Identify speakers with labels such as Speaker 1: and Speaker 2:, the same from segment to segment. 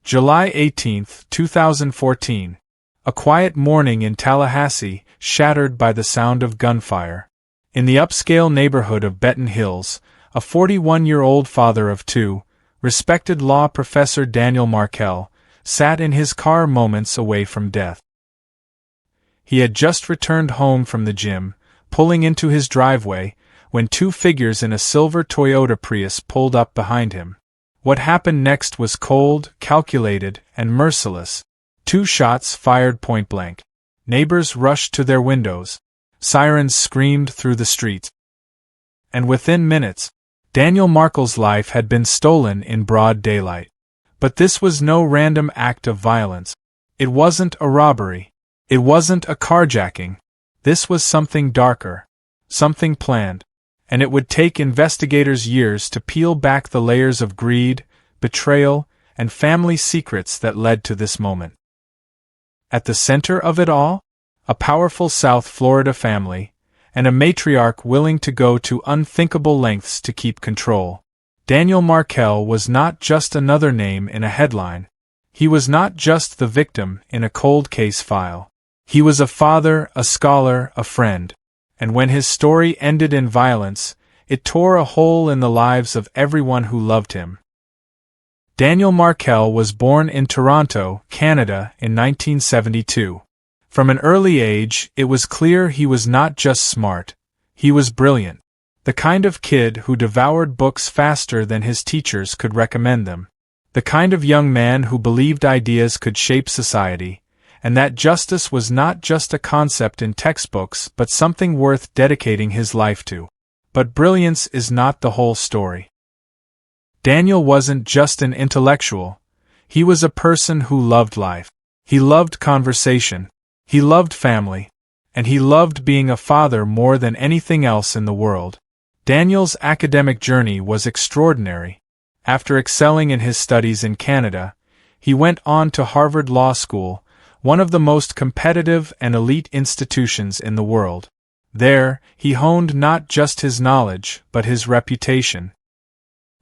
Speaker 1: July 18, 2014. A quiet morning in Tallahassee, shattered by the sound of gunfire. In the upscale neighborhood of Benton Hills, a 41-year-old father of two, respected law professor Daniel Markel, sat in his car moments away from death. He had just returned home from the gym, pulling into his driveway, when two figures in a silver Toyota Prius pulled up behind him. What happened next was cold, calculated, and merciless. 2 shots fired point-blank. Neighbors rushed to their windows. Sirens screamed through the streets. And within minutes, Daniel Markel's life had been stolen in broad daylight. But this was no random act of violence. It wasn't a robbery. It wasn't a carjacking. This was something darker. Something planned. And it would take investigators years to peel back the layers of greed, betrayal, and family secrets that led to this moment. At the center of it all, a powerful South Florida family, and a matriarch willing to go to unthinkable lengths to keep control. Daniel Markel was not just another name in a headline. He was not just the victim in a cold case file. He was a father, a scholar, a friend. And when his story ended in violence, it tore a hole in the lives of everyone who loved him. Daniel Markel was born in Toronto, Canada, in 1972. From an early age, it was clear he was not just smart, he was brilliant. The kind of kid who devoured books faster than his teachers could recommend them. The kind of young man who believed ideas could shape society, and that justice was not just a concept in textbooks but something worth dedicating his life to. But brilliance is not the whole story. Daniel wasn't just an intellectual. He was a person who loved life. He loved conversation. He loved family. And he loved being a father more than anything else in the world. Daniel's academic journey was extraordinary. After excelling in his studies in Canada, he went on to Harvard Law School, one of the most competitive and elite institutions in the world. There, he honed not just his knowledge, but his reputation.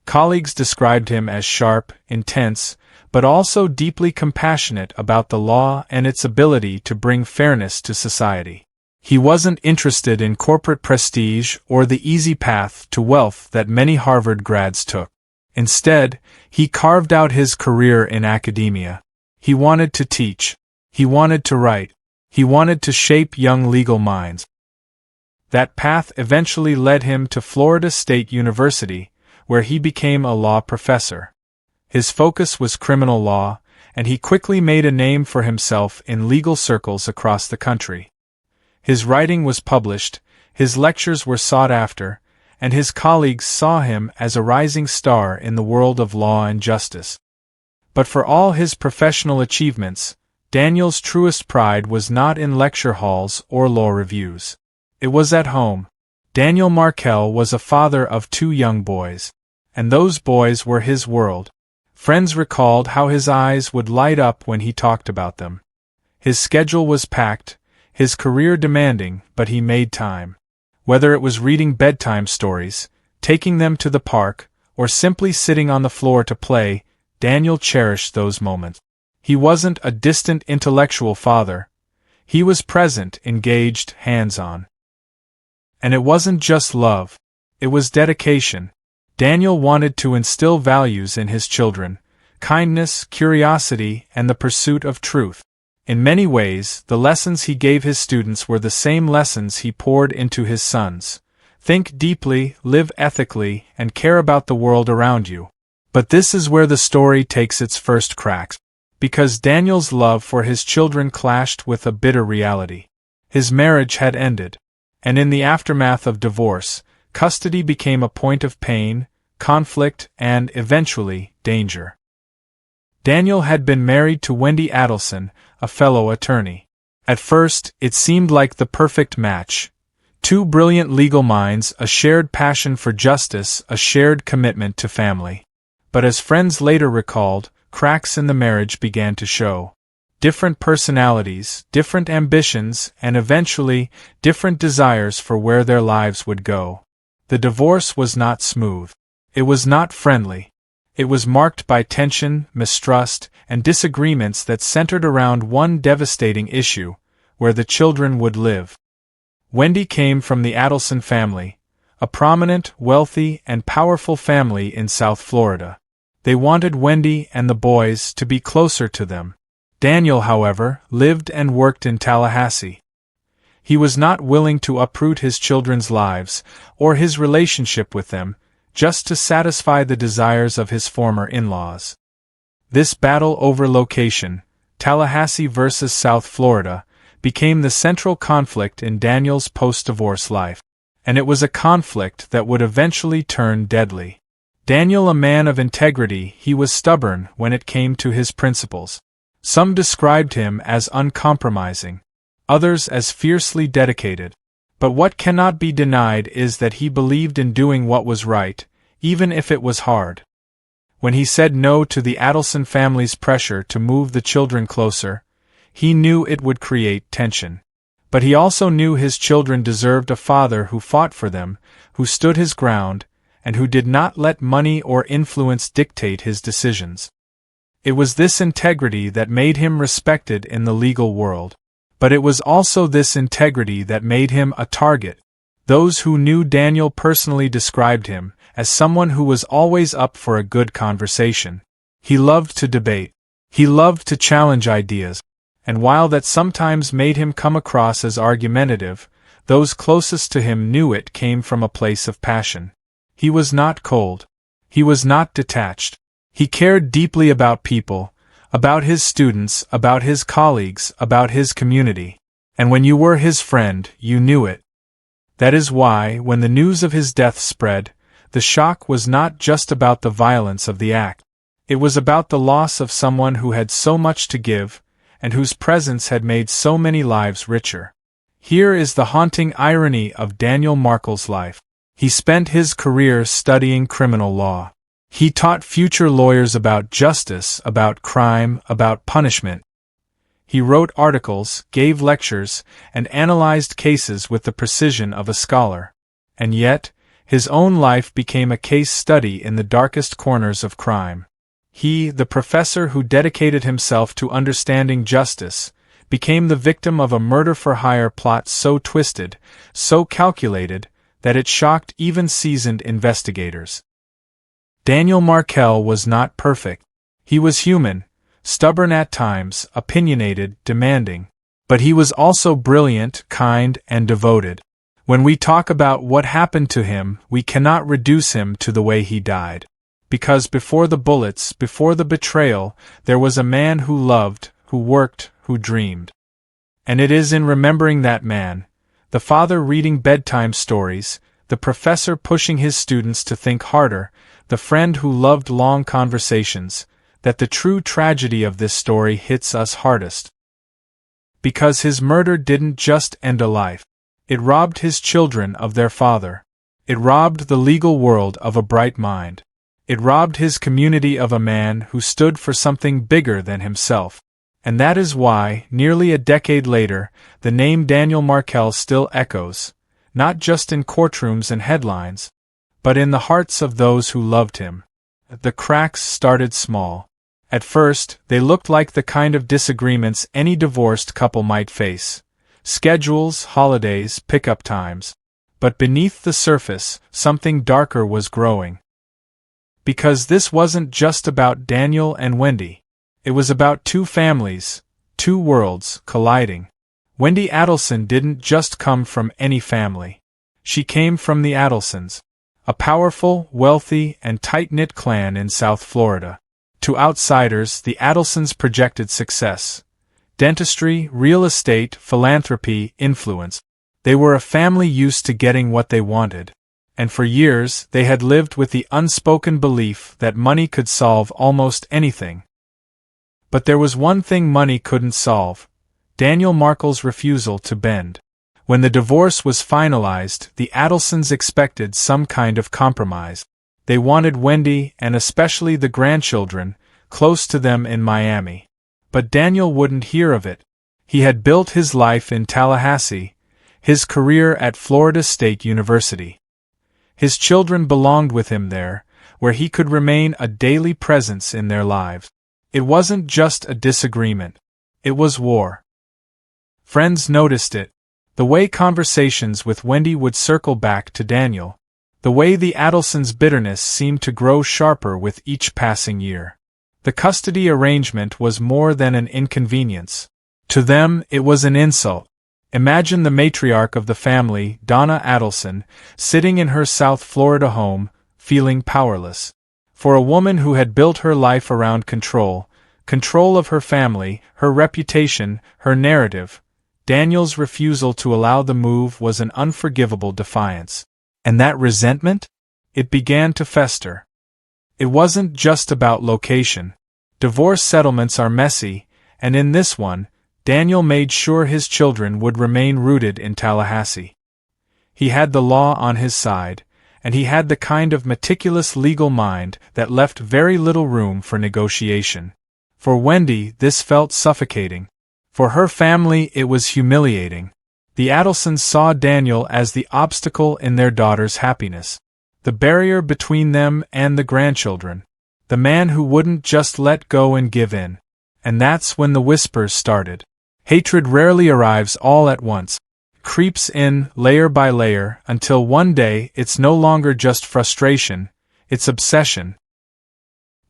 Speaker 1: Colleagues described him as sharp, intense, but also deeply compassionate about the law and its ability to bring fairness to society. He wasn't interested in corporate prestige or the easy path to wealth that many Harvard grads took. Instead, he carved out his career in academia. He wanted to teach. He wanted to write. He wanted to shape young legal minds. That path eventually led him to Florida State University, where he became a law professor. His focus was criminal law, and he quickly made a name for himself in legal circles across the country. His writing was published, his lectures were sought after, and his colleagues saw him as a rising star in the world of law and justice. But for all his professional achievements, Daniel's truest pride was not in lecture halls or law reviews. It was at home. Daniel Markel was a father of 2 young boys. And those boys were his world. Friends recalled how his eyes would light up when he talked about them. His schedule was packed, his career demanding, but he made time. Whether it was reading bedtime stories, taking them to the park, or simply sitting on the floor to play, Daniel cherished those moments. He wasn't a distant intellectual father. He was present, engaged, hands-on. And it wasn't just love. It was dedication. Daniel wanted to instill values in his children: kindness, curiosity, and the pursuit of truth. In many ways, the lessons he gave his students were the same lessons he poured into his sons. Think deeply, live ethically, and care about the world around you. But this is where the story takes its first cracks. Because Daniel's love for his children clashed with a bitter reality. His marriage had ended. And in the aftermath of divorce, custody became a point of pain, conflict, and, eventually, danger. Daniel had been married to Wendy Adelson, a fellow attorney. At first, it seemed like the perfect match. 2 brilliant legal minds, a shared passion for justice, a shared commitment to family. But as friends later recalled, cracks in the marriage began to show. Different personalities, different ambitions, and eventually, different desires for where their lives would go. The divorce was not smooth. It was not friendly. It was marked by tension, mistrust, and disagreements that centered around one devastating issue: where the children would live. Wendy came from the Adelson family, a prominent, wealthy, and powerful family in South Florida. They wanted Wendy and the boys to be closer to them. Daniel, however, lived and worked in Tallahassee. He was not willing to uproot his children's lives, or his relationship with them, just to satisfy the desires of his former in-laws. This battle over location, Tallahassee versus South Florida, became the central conflict in Daniel's post-divorce life. And it was a conflict that would eventually turn deadly. Daniel, a man of integrity, he was stubborn when it came to his principles. Some described him as uncompromising, others as fiercely dedicated. But what cannot be denied is that he believed in doing what was right, even if it was hard. When he said no to the Adelson family's pressure to move the children closer, he knew it would create tension. But he also knew his children deserved a father who fought for them, who stood his ground, and who did not let money or influence dictate his decisions. It was this integrity that made him respected in the legal world. But it was also this integrity that made him a target. Those who knew Daniel personally described him as someone who was always up for a good conversation. He loved to debate. He loved to challenge ideas. And while that sometimes made him come across as argumentative, those closest to him knew it came from a place of passion. He was not cold. He was not detached. He cared deeply about people, about his students, about his colleagues, about his community. And when you were his friend, you knew it. That is why, when the news of his death spread, the shock was not just about the violence of the act. It was about the loss of someone who had so much to give, and whose presence had made so many lives richer. Here is the haunting irony of Daniel Markel's life. He spent his career studying criminal law. He taught future lawyers about justice, about crime, about punishment. He wrote articles, gave lectures, and analyzed cases with the precision of a scholar. And yet, his own life became a case study in the darkest corners of crime. He, the professor who dedicated himself to understanding justice, became the victim of a murder-for-hire plot so twisted, so calculated, that it shocked even seasoned investigators. Daniel Markel was not perfect. He was human, stubborn at times, opinionated, demanding. But he was also brilliant, kind, and devoted. When we talk about what happened to him, we cannot reduce him to the way he died. Because before the bullets, before the betrayal, there was a man who loved, who worked, who dreamed. And it is in remembering that man, the father reading bedtime stories, the professor pushing his students to think harder, the friend who loved long conversations, that the true tragedy of this story hits us hardest. Because his murder didn't just end a life. It robbed his children of their father. It robbed the legal world of a bright mind. It robbed his community of a man who stood for something bigger than himself. And that is why, nearly a decade later, the name Daniel Markel still echoes, not just in courtrooms and headlines, but in the hearts of those who loved him. The cracks started small. At first, they looked like the kind of disagreements any divorced couple might face. Schedules, holidays, pickup times. But beneath the surface, something darker was growing. Because this wasn't just about Daniel and Wendy. It was about two families, two worlds, colliding. Wendy Adelson didn't just come from any family. She came from the Adelsons, a powerful, wealthy, and tight-knit clan in South Florida. To outsiders, the Adelsons projected success. Dentistry, real estate, philanthropy, influence. They were a family used to getting what they wanted. And for years, they had lived with the unspoken belief that money could solve almost anything. But there was one thing money couldn't solve: Daniel Markel's refusal to bend. When the divorce was finalized, the Adelsons expected some kind of compromise. They wanted Wendy, and especially the grandchildren, close to them in Miami. But Daniel wouldn't hear of it. He had built his life in Tallahassee, his career at Florida State University. His children belonged with him there, where he could remain a daily presence in their lives. It wasn't just a disagreement. It was war. Friends noticed it. The way conversations with Wendy would circle back to Daniel. The way the Adelsons' bitterness seemed to grow sharper with each passing year. The custody arrangement was more than an inconvenience. To them, it was an insult. Imagine the matriarch of the family, Donna Adelson, sitting in her South Florida home, feeling powerless. For a woman who had built her life around control of her family, her reputation, her narrative, Daniel's refusal to allow the move was an unforgivable defiance. And that resentment? It began to fester. It wasn't just about location. Divorce settlements are messy, and in this one, Daniel made sure his children would remain rooted in Tallahassee. He had the law on his side, and he had the kind of meticulous legal mind that left very little room for negotiation. For Wendy, this felt suffocating. For her family, it was humiliating. The Adelsons saw Daniel as the obstacle in their daughter's happiness, the barrier between them and the grandchildren, the man who wouldn't just let go and give in. And that's when the whispers started. Hatred rarely arrives all at once, creeps in layer by layer until one day it's no longer just frustration, it's obsession.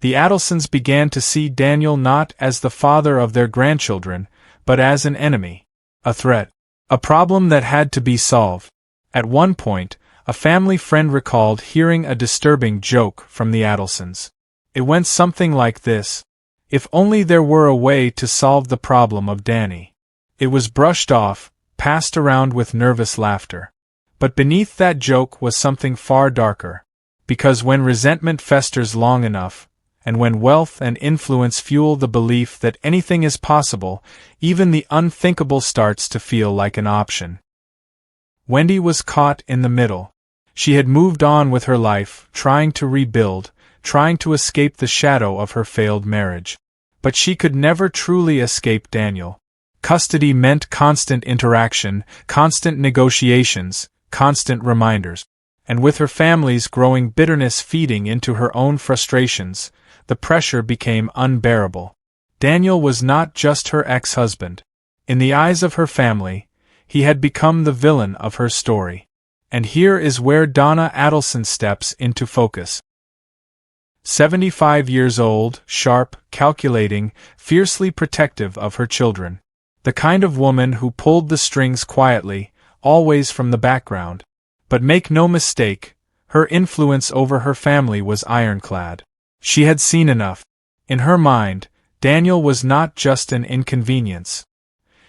Speaker 1: The Adelsons began to see Daniel not as the father of their grandchildren, but as an enemy, a threat. A problem that had to be solved. At one point, a family friend recalled hearing a disturbing joke from the Adelsons. It went something like this: if only there were a way to solve the problem of Danny. It was brushed off, passed around with nervous laughter. But beneath that joke was something far darker. Because when resentment festers long enough, and when wealth and influence fuel the belief that anything is possible, even the unthinkable starts to feel like an option. Wendy was caught in the middle. She had moved on with her life, trying to rebuild, trying to escape the shadow of her failed marriage. But she could never truly escape Daniel. Custody meant constant interaction, constant negotiations, constant reminders. And with her family's growing bitterness feeding into her own frustrations, the pressure became unbearable. Daniel was not just her ex-husband. In the eyes of her family, he had become the villain of her story. And here is where Donna Adelson steps into focus. 75 years old, sharp, calculating, fiercely protective of her children. The kind of woman who pulled the strings quietly, always from the background. But make no mistake, her influence over her family was ironclad. She had seen enough. In her mind, Daniel was not just an inconvenience.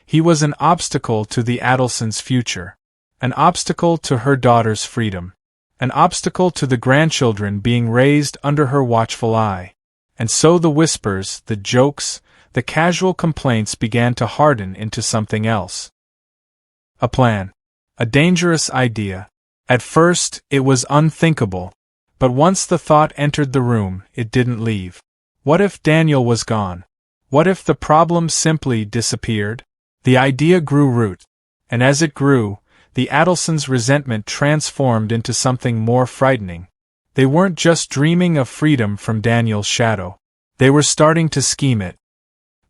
Speaker 1: He was an obstacle to the Adelsons' future. An obstacle to her daughter's freedom. An obstacle to the grandchildren being raised under her watchful eye. And so the whispers, the jokes, the casual complaints began to harden into something else. A plan. A dangerous idea. At first, it was unthinkable. But once the thought entered the room, it didn't leave. What if Daniel was gone? What if the problem simply disappeared? The idea grew root. And as it grew, the Adelsons' resentment transformed into something more frightening. They weren't just dreaming of freedom from Daniel's shadow. They were starting to scheme it.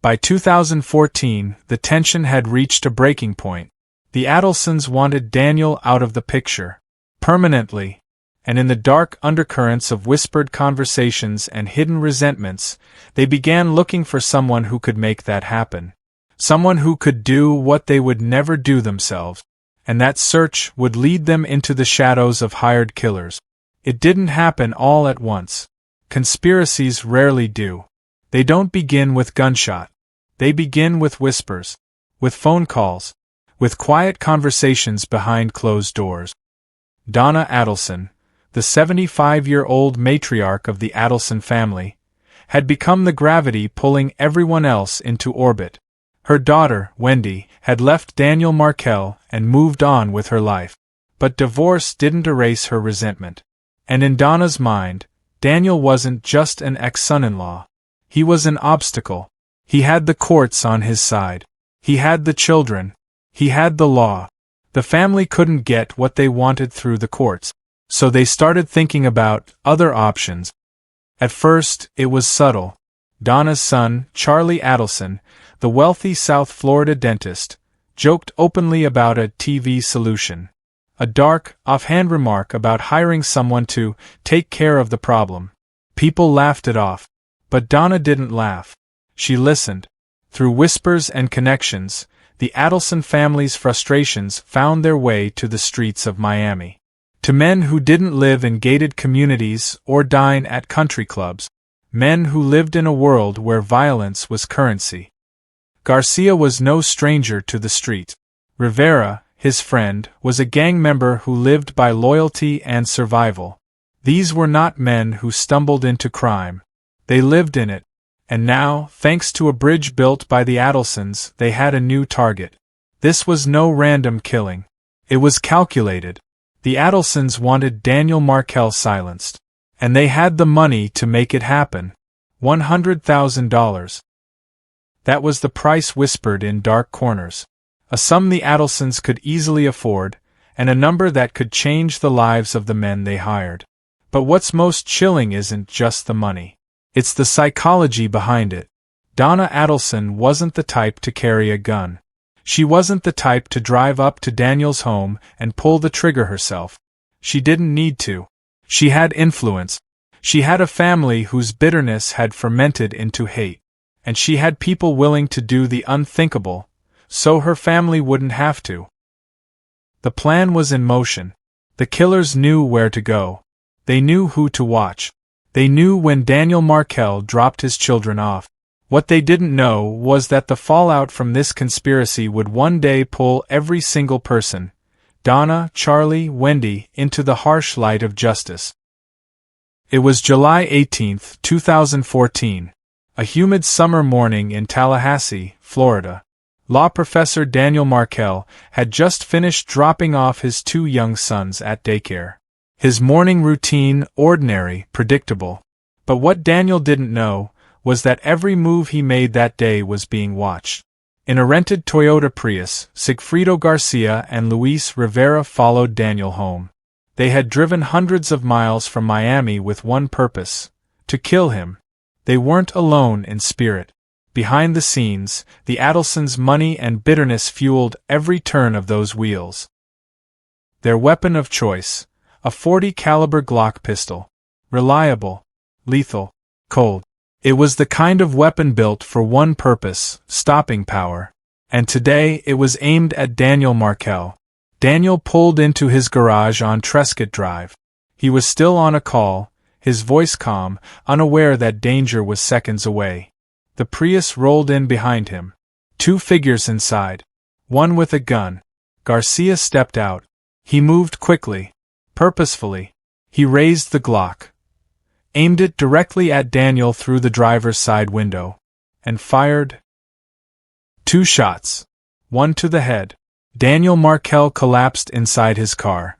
Speaker 1: By 2014, the tension had reached a breaking point. The Adelsons wanted Daniel out of the picture. Permanently. And in the dark undercurrents of whispered conversations and hidden resentments, they began looking for someone who could make that happen. Someone who could do what they would never do themselves. And that search would lead them into the shadows of hired killers. It didn't happen all at once. Conspiracies rarely do. They don't begin with gunshot. They begin with whispers, with phone calls, with quiet conversations behind closed doors. Donna Adelson, the 75-year-old matriarch of the Adelson family, had become the gravity pulling everyone else into orbit. Her daughter, Wendy, had left Daniel Markel and moved on with her life. But divorce didn't erase her resentment. And in Donna's mind, Daniel wasn't just an ex-son-in-law. He was an obstacle. He had the courts on his side. He had the children. He had the law. The family couldn't get what they wanted through the courts. So they started thinking about other options, At first, it was subtle. Donna's son, Charlie Adelson, the wealthy South Florida dentist, joked openly about a TV solution. A dark, offhand remark about hiring someone to take care of the problem. People laughed it off. But Donna didn't laugh. She listened. Through whispers and connections, the Adelson family's frustrations found their way to the streets of Miami. To men who didn't live in gated communities or dine at country clubs. Men who lived in a world where violence was currency. Garcia was no stranger to the street. Rivera, his friend, was a gang member who lived by loyalty and survival. These were not men who stumbled into crime. They lived in it. And now, thanks to a bridge built by the Adelsons, they had a new target. This was no random killing. It was calculated. The Adelsons wanted Daniel Markel silenced. And they had the money to make it happen. $100,000. That was the price whispered in dark corners. A sum the Adelsons could easily afford, and a number that could change the lives of the men they hired. But what's most chilling isn't just the money. It's the psychology behind it. Donna Adelson wasn't the type to carry a gun. She wasn't the type to drive up to Daniel's home and pull the trigger herself. She didn't need to. She had influence. She had a family whose bitterness had fermented into hate. And she had people willing to do the unthinkable, so her family wouldn't have to. The plan was in motion. The killers knew where to go. They knew who to watch. They knew when Daniel Markel dropped his children off. What they didn't know was that the fallout from this conspiracy would one day pull every single person, Donna, Charlie, Wendy, into the harsh light of justice. It was July 18, 2014, a humid summer morning in Tallahassee, Florida. Law professor Daniel Markel had just finished dropping off his 2 young sons at daycare. His morning routine, ordinary, predictable. But what Daniel didn't know was that every move he made that day was being watched. In a rented Toyota Prius, Sigfredo Garcia and Luis Rivera followed Daniel home. They had driven hundreds of miles from Miami with one purpose: to kill him. They weren't alone in spirit. Behind the scenes, the Adelsons' money and bitterness fueled every turn of those wheels. Their weapon of choice: a .40 caliber Glock pistol. Reliable, lethal, cold. It was the kind of weapon built for one purpose: stopping power. And today it was aimed at Daniel Markel. Daniel pulled into his garage on Trescott Drive. He was still on a call, his voice calm, unaware that danger was seconds away. The Prius rolled in behind him. 2 figures inside. One with a gun. Garcia stepped out. He moved quickly. Purposefully. He raised the Glock, aimed it directly at Daniel through the driver's side window, and fired. 2 shots. One to the head. Daniel Markel collapsed inside his car.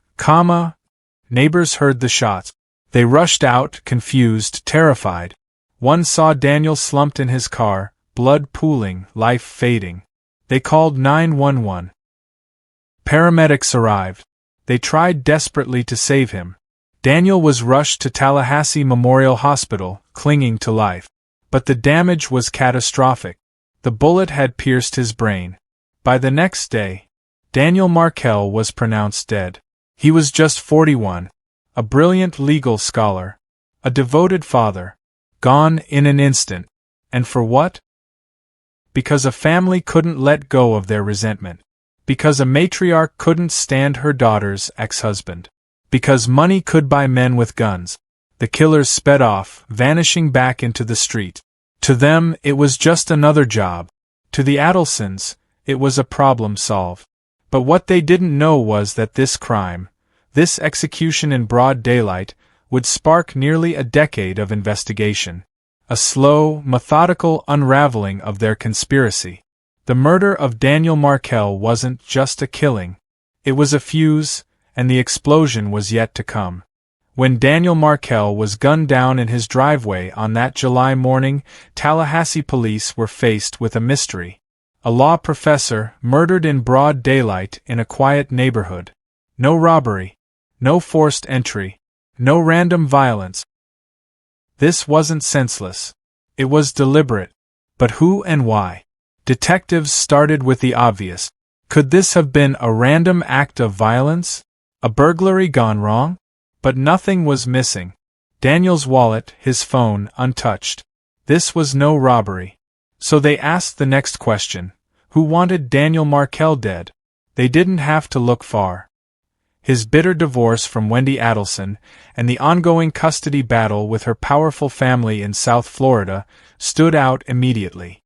Speaker 1: Neighbors heard the shots. They rushed out, confused, terrified. One saw Daniel slumped in his car, blood pooling, life fading. They called 911. Paramedics arrived. They tried desperately to save him. Daniel was rushed to Tallahassee Memorial Hospital, clinging to life. But the damage was catastrophic. The bullet had pierced his brain. By the next day, Daniel Markel was pronounced dead. He was just 41, a brilliant legal scholar, a devoted father, gone in an instant. And for what? Because a family couldn't let go of their resentment. Because a matriarch couldn't stand her daughter's ex-husband. Because money could buy men with guns. The killers sped off, vanishing back into the street. To them, it was just another job. To the Adelsons, it was a problem solved. But what they didn't know was that this crime, this execution in broad daylight, would spark nearly a decade of investigation. A slow, methodical unraveling of their conspiracy. The murder of Daniel Markel wasn't just a killing. It was a fuse, and the explosion was yet to come. When Daniel Markel was gunned down in his driveway on that July morning, Tallahassee police were faced with a mystery. A law professor murdered in broad daylight in a quiet neighborhood. No robbery. No forced entry. No random violence. This wasn't senseless. It was deliberate. But who and why? Detectives started with the obvious. Could this have been a random act of violence? A burglary gone wrong? But nothing was missing. Daniel's wallet, his phone, untouched. This was no robbery. So they asked the next question. Who wanted Daniel Markel dead? They didn't have to look far. His bitter divorce from Wendy Adelson, and the ongoing custody battle with her powerful family in South Florida, stood out immediately.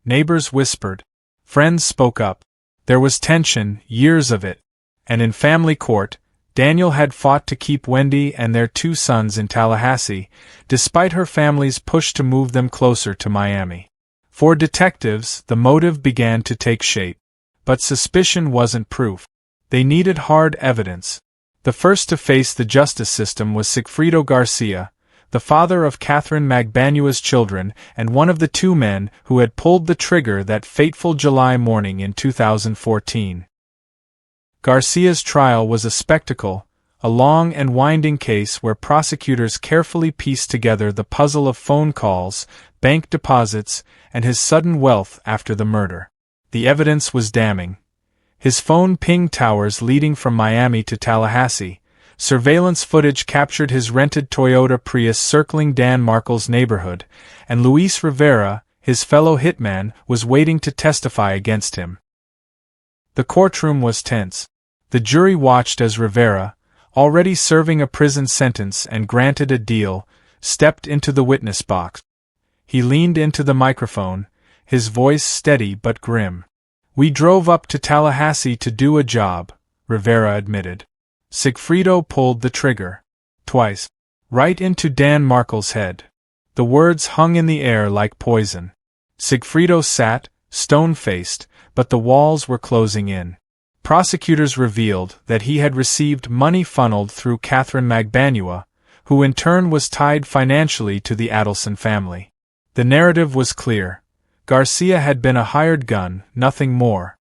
Speaker 1: Neighbors whispered. Friends spoke up. There was tension, years of it. And in family court, Daniel had fought to keep Wendy and their 2 sons in Tallahassee, despite her family's push to move them closer to Miami. For detectives, the motive began to take shape. But suspicion wasn't proof. They needed hard evidence. The first to face the justice system was Sigfredo Garcia, the father of Katherine Magbanua's children and one of the 2 men who had pulled the trigger that fateful July morning in 2014. Garcia's trial was a spectacle, a long and winding case where prosecutors carefully pieced together the puzzle of phone calls, bank deposits, and his sudden wealth after the murder. The evidence was damning. His phone pinged towers leading from Miami to Tallahassee. Surveillance footage captured his rented Toyota Prius circling Dan Markel's neighborhood, and Luis Rivera, his fellow hitman, was waiting to testify against him. The courtroom was tense. The jury watched as Rivera, already serving a prison sentence and granted a deal, stepped into the witness box. He leaned into the microphone, his voice steady but grim. We drove up to Tallahassee to do a job, Rivera admitted. Sigfredo pulled the trigger. Twice. Right into Dan Markel's head. The words hung in the air like poison. Sigfredo sat, stone-faced, but the walls were closing in. Prosecutors revealed that he had received money funneled through Katherine Magbanua, who in turn was tied financially to the Adelson family. The narrative was clear. Garcia had been a hired gun, nothing more.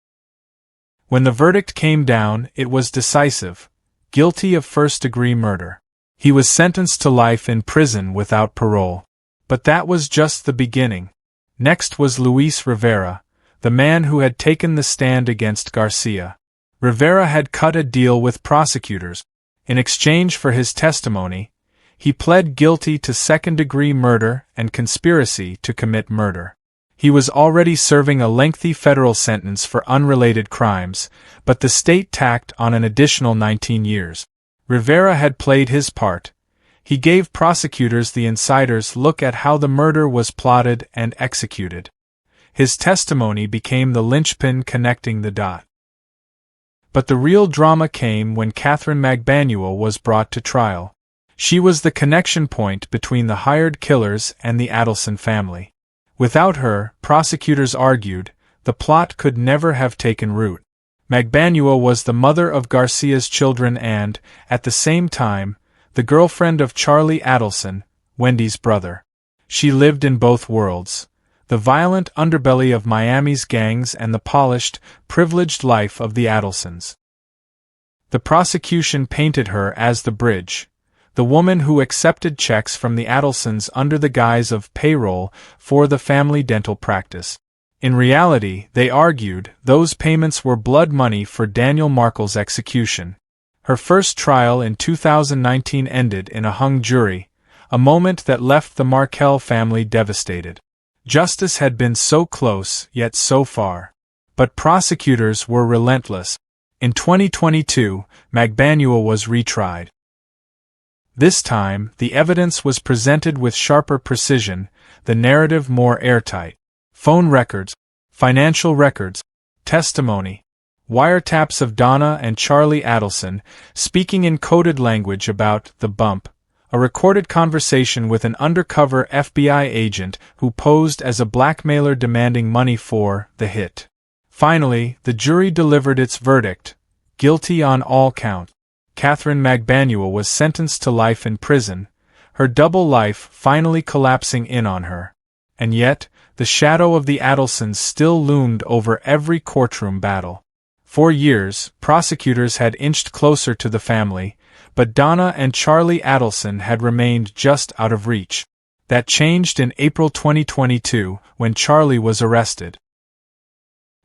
Speaker 1: When the verdict came down, it was decisive. Guilty of first-degree murder. He was sentenced to life in prison without parole. But that was just the beginning. Next was Luis Rivera, the man who had taken the stand against Garcia. Rivera had cut a deal with prosecutors. In exchange for his testimony, he pled guilty to second-degree murder and conspiracy to commit murder. He was already serving a lengthy federal sentence for unrelated crimes, but the state tacked on an additional 19 years. Rivera had played his part. He gave prosecutors the insider's look at how the murder was plotted and executed. His testimony became the linchpin connecting the dot. But the real drama came when Katherine Magbanua was brought to trial. She was the connection point between the hired killers and the Adelson family. Without her, prosecutors argued, the plot could never have taken root. Magbanua was the mother of Garcia's children and, at the same time, the girlfriend of Charlie Adelson, Wendy's brother. She lived in both worlds, the violent underbelly of Miami's gangs and the polished, privileged life of the Adelsons. The prosecution painted her as the bridge, the woman who accepted checks from the Adelsons under the guise of payroll for the family dental practice. In reality, they argued, those payments were blood money for Daniel Markel's execution. Her first trial in 2019 ended in a hung jury, a moment that left the Markel family devastated. Justice had been so close, yet so far. But prosecutors were relentless. In 2022, Magbanua was retried. This time, the evidence was presented with sharper precision, the narrative more airtight. Phone records, financial records, testimony, wiretaps of Donna and Charlie Adelson speaking in coded language about the bump, a recorded conversation with an undercover FBI agent who posed as a blackmailer demanding money for the hit. Finally, the jury delivered its verdict, guilty on all counts. Katherine Magbanua was sentenced to life in prison, her double life finally collapsing in on her. And yet, the shadow of the Adelsons still loomed over every courtroom battle. For years, prosecutors had inched closer to the family, but Donna and Charlie Adelson had remained just out of reach. That changed in April 2022, when Charlie was arrested.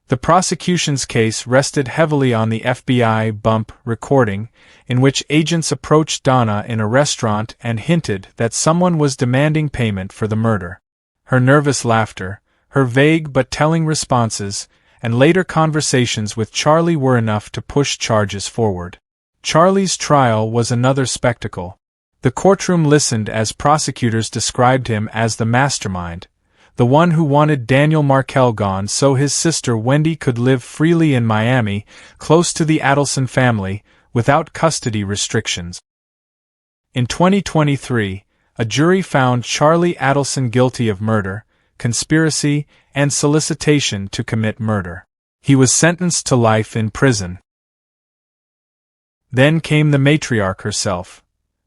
Speaker 1: The prosecution's case rested heavily on the FBI bump recording, in which agents approached Donna in a restaurant and hinted that someone was demanding payment for the murder. Her nervous laughter, her vague but telling responses, and later conversations with Charlie were enough to push charges forward. Charlie's trial was another spectacle. The courtroom listened as prosecutors described him as the mastermind, the one who wanted Daniel Markel gone so his sister Wendy could live freely in Miami, close to the Adelson family, without custody restrictions. In 2023, a jury found Charlie Adelson guilty of murder, conspiracy, and solicitation to commit murder. He was sentenced to life in prison. Then came the matriarch herself.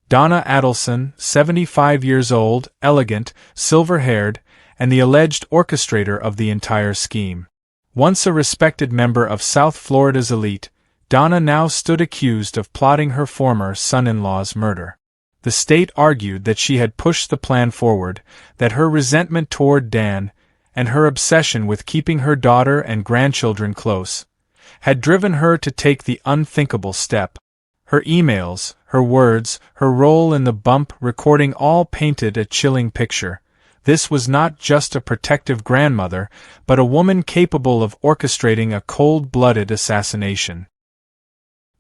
Speaker 1: Donna Adelson, 75 years old, elegant, silver-haired, and the alleged orchestrator of the entire scheme. Once a respected member of South Florida's elite, Donna now stood accused of plotting her former son-in-law's murder. The state argued that she had pushed the plan forward, that her resentment toward Dan, and her obsession with keeping her daughter and grandchildren close, had driven her to take the unthinkable step. Her emails, her words, her role in the bump recording all painted a chilling picture. This was not just a protective grandmother, but a woman capable of orchestrating a cold-blooded assassination.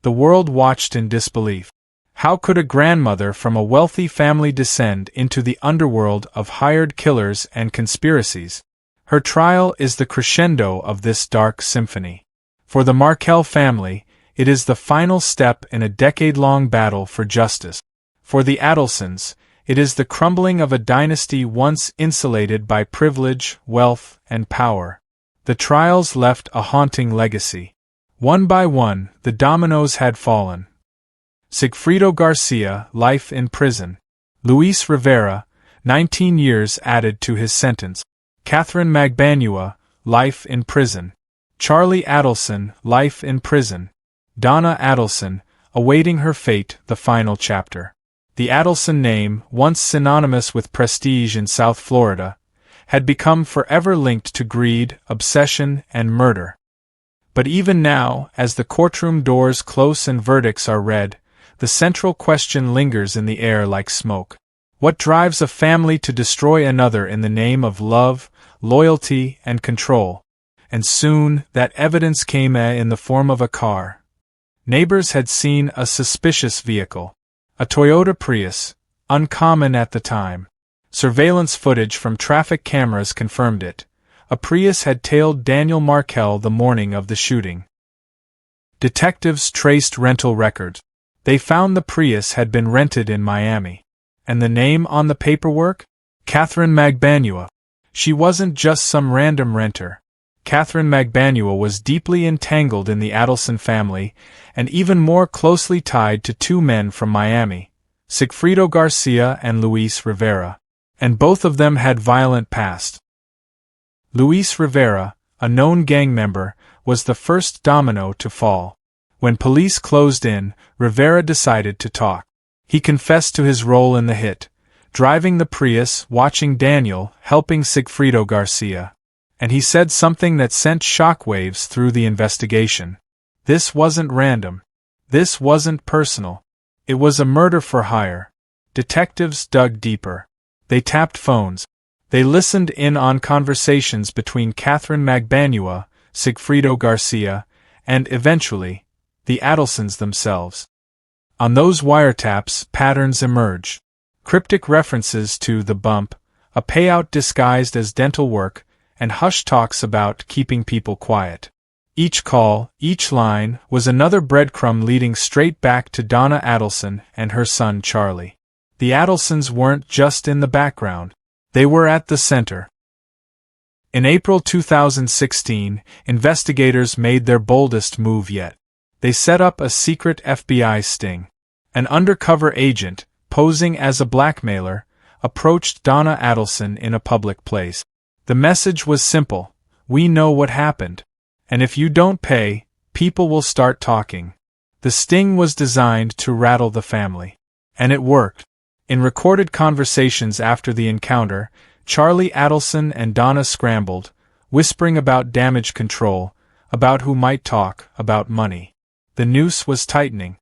Speaker 1: The world watched in disbelief. How could a grandmother from a wealthy family descend into the underworld of hired killers and conspiracies? Her trial is the crescendo of this dark symphony. For the Markel family, it is the final step in a decade-long battle for justice. For the Adelsons, it is the crumbling of a dynasty once insulated by privilege, wealth, and power. The trials left a haunting legacy. One by one, the dominoes had fallen. Sigfredo Garcia, life in prison. Luis Rivera, 19 years added to his sentence. Katherine Magbanua, life in prison. Charlie Adelson, life in prison. Donna Adelson, awaiting her fate, the final chapter. The Adelson name, once synonymous with prestige in South Florida, had become forever linked to greed, obsession, and murder. But even now, as the courtroom doors close and verdicts are read, the central question lingers in the air like smoke. What drives a family to destroy another in the name of love, loyalty, and control? And soon, that evidence came in the form of a car. Neighbors had seen a suspicious vehicle. A Toyota Prius, uncommon at the time. Surveillance footage from traffic cameras confirmed it. A Prius had tailed Daniel Markel the morning of the shooting. Detectives traced rental records. They found the Prius had been rented in Miami. And the name on the paperwork? Katherine Magbanua. She wasn't just some random renter. Katherine Magbanua was deeply entangled in the Adelson family, and even more closely tied to two men from Miami, Sigfredo Garcia and Luis Rivera. And both of them had violent past. Luis Rivera, a known gang member, was the first domino to fall. When police closed in, Rivera decided to talk. He confessed to his role in the hit, driving the Prius, watching Daniel, helping Sigfredo Garcia. And he said something that sent shockwaves through the investigation. This wasn't random. This wasn't personal. It was a murder for hire. Detectives dug deeper. They tapped phones. They listened in on conversations between Katherine Magbanua, Sigfredo Garcia, and, eventually, the Adelsons themselves. On those wiretaps, patterns emerged. Cryptic references to the bump, a payout disguised as dental work, and hush talks about keeping people quiet. Each call, each line, was another breadcrumb leading straight back to Donna Adelson and her son Charlie. The Adelsons weren't just in the background. They were at the center. In April 2016, investigators made their boldest move yet. They set up a secret FBI sting. An undercover agent, posing as a blackmailer, approached Donna Adelson in a public place. The message was simple: we know what happened. And if you don't pay, people will start talking. The sting was designed to rattle the family. And it worked. In recorded conversations after the encounter, Charlie Adelson and Donna scrambled, whispering about damage control, about who might talk, about money. The noose was tightening.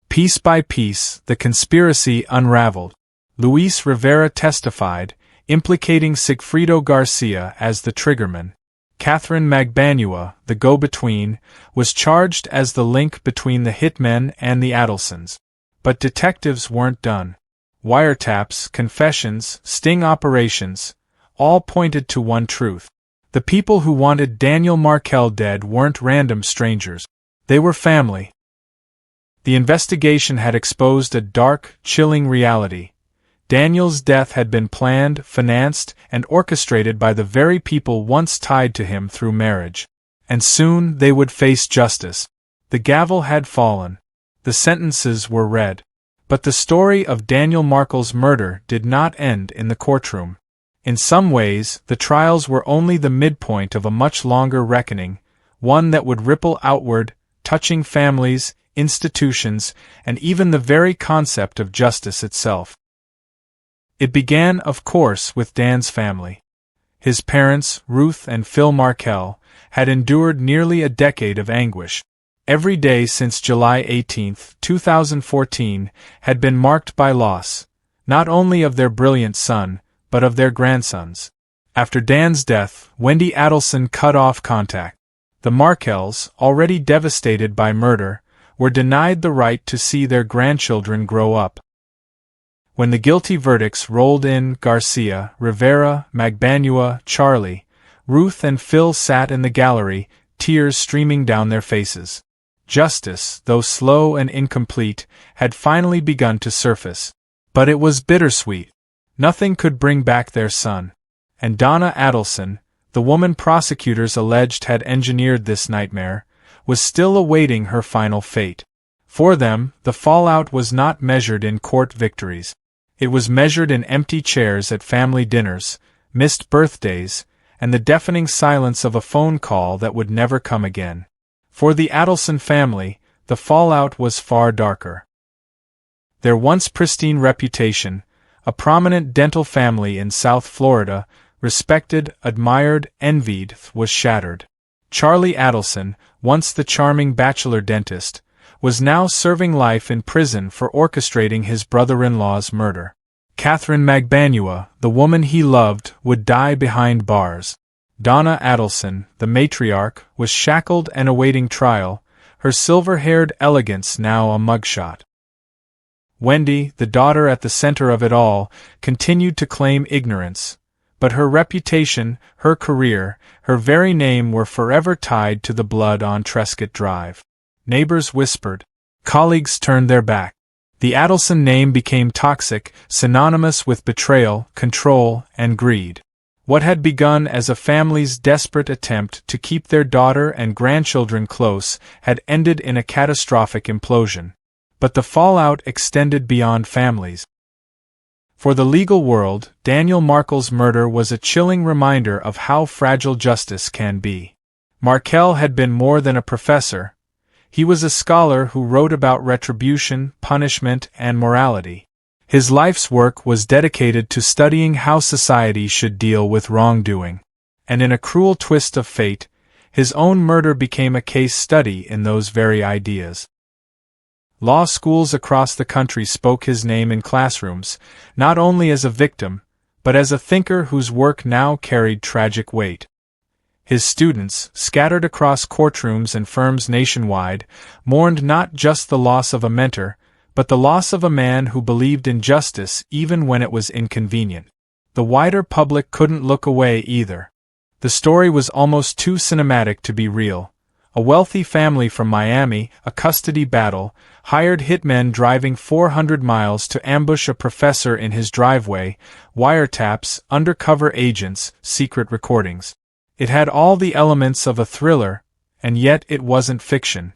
Speaker 1: Piece by piece, the conspiracy unraveled. Luis Rivera testified, implicating Sigfredo Garcia as the triggerman. Katherine Magbanua, the go-between, was charged as the link between the hitmen and the Adelsons. But detectives weren't done. Wiretaps, confessions, sting operations, all pointed to one truth. The people who wanted Daniel Markel dead weren't random strangers. They were family. The investigation had exposed a dark, chilling reality. Daniel's death had been planned, financed, and orchestrated by the very people once tied to him through marriage. And soon they would face justice. The gavel had fallen. The sentences were read. But the story of Daniel Markel's murder did not end in the courtroom. In some ways, the trials were only the midpoint of a much longer reckoning, one that would ripple outward, touching families, institutions, and even the very concept of justice itself. It began, of course, with Dan's family. His parents, Ruth and Phil Markel, had endured nearly a decade of anguish. Every day since July 18, 2014, had been marked by loss, not only of their brilliant son, but of their grandsons. After Dan's death, Wendy Adelson cut off contact. The Markels, already devastated by murder, were denied the right to see their grandchildren grow up. When the guilty verdicts rolled in, Garcia, Rivera, Magbanua, Charlie, Ruth and Phil sat in the gallery, tears streaming down their faces. Justice, though slow and incomplete, had finally begun to surface. But it was bittersweet. Nothing could bring back their son. And Donna Adelson, the woman prosecutors alleged had engineered this nightmare, was still awaiting her final fate. For them, the fallout was not measured in court victories. It was measured in empty chairs at family dinners, missed birthdays, and the deafening silence of a phone call that would never come again. For the Adelson family, the fallout was far darker. Their once pristine reputation, a prominent dental family in South Florida, respected, admired, envied, was shattered. Charlie Adelson, once the charming bachelor dentist, was now serving life in prison for orchestrating his brother-in-law's murder. Katherine Magbanua, the woman he loved, would die behind bars. Donna Adelson, the matriarch, was shackled and awaiting trial, her silver-haired elegance now a mugshot. Wendy, the daughter at the center of it all, continued to claim ignorance, but her reputation, her career, her very name were forever tied to the blood on Trescott Drive. Neighbors whispered. Colleagues turned their back. The Adelson name became toxic, synonymous with betrayal, control, and greed. What had begun as a family's desperate attempt to keep their daughter and grandchildren close had ended in a catastrophic implosion. But the fallout extended beyond families. For the legal world, Daniel Markel's murder was a chilling reminder of how fragile justice can be. Markel had been more than a professor. He was a scholar who wrote about retribution, punishment, and morality. His life's work was dedicated to studying how society should deal with wrongdoing. And in a cruel twist of fate, his own murder became a case study in those very ideas. Law schools across the country spoke his name in classrooms, not only as a victim, but as a thinker whose work now carried tragic weight. His students, scattered across courtrooms and firms nationwide, mourned not just the loss of a mentor, but the loss of a man who believed in justice even when it was inconvenient. The wider public couldn't look away either. The story was almost too cinematic to be real. A wealthy family from Miami, a custody battle, hired hitmen driving 400 miles to ambush a professor in his driveway, wiretaps, undercover agents, secret recordings. It had all the elements of a thriller, and yet it wasn't fiction.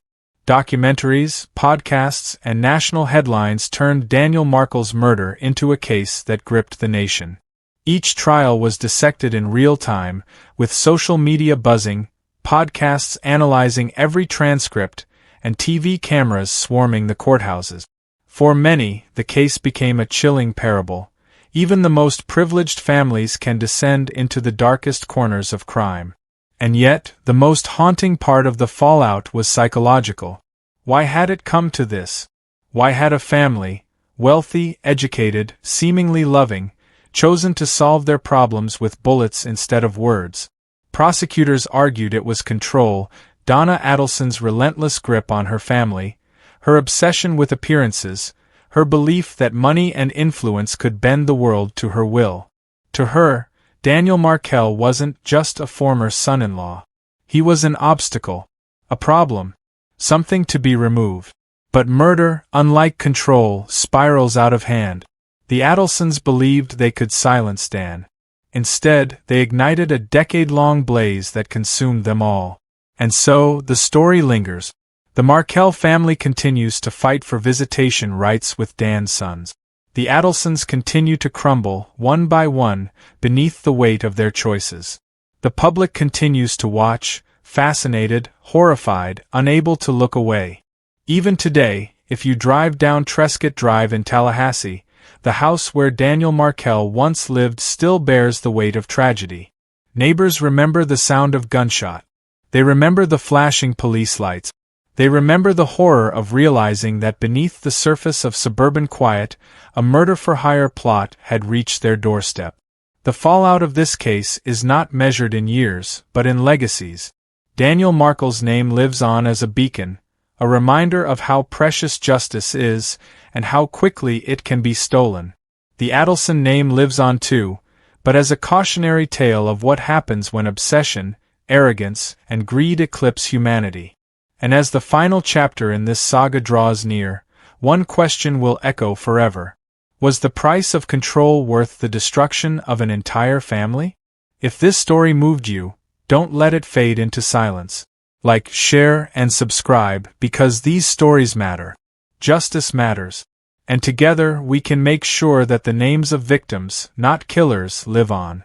Speaker 1: Documentaries, podcasts, and national headlines turned Daniel Markel's murder into a case that gripped the nation. Each trial was dissected in real time, with social media buzzing, podcasts analyzing every transcript, and TV cameras swarming the courthouses. For many, the case became a chilling parable. Even the most privileged families can descend into the darkest corners of crime. And yet, the most haunting part of the fallout was psychological. Why had it come to this? Why had a family, wealthy, educated, seemingly loving, chosen to solve their problems with bullets instead of words? Prosecutors argued it was control, Donna Adelson's relentless grip on her family, her obsession with appearances, her belief that money and influence could bend the world to her will. To her, Daniel Markel wasn't just a former son-in-law. He was an obstacle, a problem, something to be removed. But murder, unlike control, spirals out of hand. The Adelsons believed they could silence Dan. Instead, they ignited a decade-long blaze that consumed them all. And so, the story lingers. The Markel family continues to fight for visitation rights with Dan's sons. The Adelsons continue to crumble, one by one, beneath the weight of their choices. The public continues to watch, fascinated, horrified, unable to look away. Even today, if you drive down Trescott Drive in Tallahassee, the house where Daniel Markel once lived still bears the weight of tragedy. Neighbors remember the sound of gunshot. They remember the flashing police lights. They remember the horror of realizing that beneath the surface of suburban quiet, a murder-for-hire plot had reached their doorstep. The fallout of this case is not measured in years, but in legacies. Daniel Markel's name lives on as a beacon, a reminder of how precious justice is, and how quickly it can be stolen. The Adelson name lives on too, but as a cautionary tale of what happens when obsession, arrogance, and greed eclipse humanity. And as the final chapter in this saga draws near, one question will echo forever. Was the price of control worth the destruction of an entire family? If this story moved you, don't let it fade into silence. Like, share, and subscribe, because these stories matter. Justice matters. And together we can make sure that the names of victims, not killers, live on.